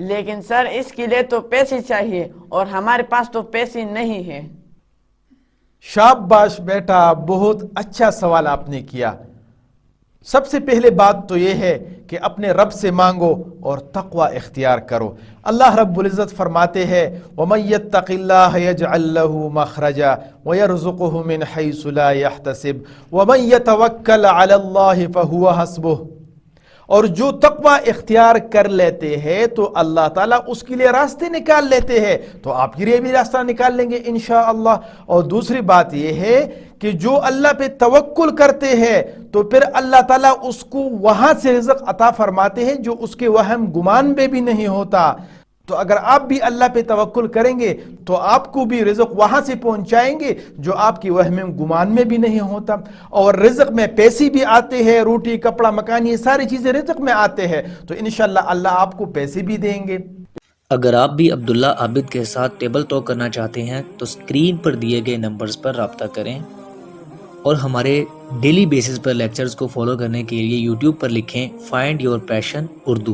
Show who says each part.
Speaker 1: لیکن سر اس کے لیے تو پیسے چاہیے اور ہمارے پاس تو پیسے نہیں ہیں۔
Speaker 2: شاباش بیٹا، بہت اچھا سوال آپ نے کیا۔ سب سے پہلے بات تو یہ ہے کہ اپنے رب سے مانگو اور تقوی اختیار کرو۔ اللہ رب العزت فرماتے ہیں وَمَن يَتَّقِ اللَّهَ يَجْعَل لَّهُ مَخْرَجًا وَيَرْزُقْهُ مِنْ حَيْثُ لَا يَحْتَسِبُ وَمَن يَتَوَكَّلْ عَلَى اللَّهِ فَهُوَ حَسْبُهُ۔ اور جو تقوی اختیار کر لیتے ہیں تو اللہ تعالیٰ اس کے لیے راستے نکال لیتے ہیں، تو آپ کے لیے بھی راستہ نکال لیں گے انشاءاللہ۔ اور دوسری بات یہ ہے کہ جو اللہ پہ توکل کرتے ہیں تو پھر اللہ تعالیٰ اس کو وہاں سے رزق عطا فرماتے ہیں جو اس کے وہم گمان میں بھی نہیں ہوتا۔ تو اگر آپ بھی اللہ پہ توکل کریں گے تو آپ کو بھی رزق وہاں سے پہنچائیں گے جو آپ کی وہم گمان میں بھی نہیں ہوتا۔ اور رزق میں پیسے بھی آتے ہیں، روٹی کپڑا مکان یہ ساری چیزیں رزق میں آتے ہیں، تو انشاءاللہ اللہ آپ کو پیسے بھی دیں گے۔
Speaker 3: اگر آپ بھی عبداللہ عابد کے ساتھ ٹیبل ٹاک کرنا چاہتے ہیں تو اسکرین پر دیے گئے نمبرز پر رابطہ کریں، اور ہمارے ڈیلی بیسس پر لیکچرز کو فالو کرنے کے لیے یوٹیوب پر لکھیں فائنڈ یور پیشن اردو۔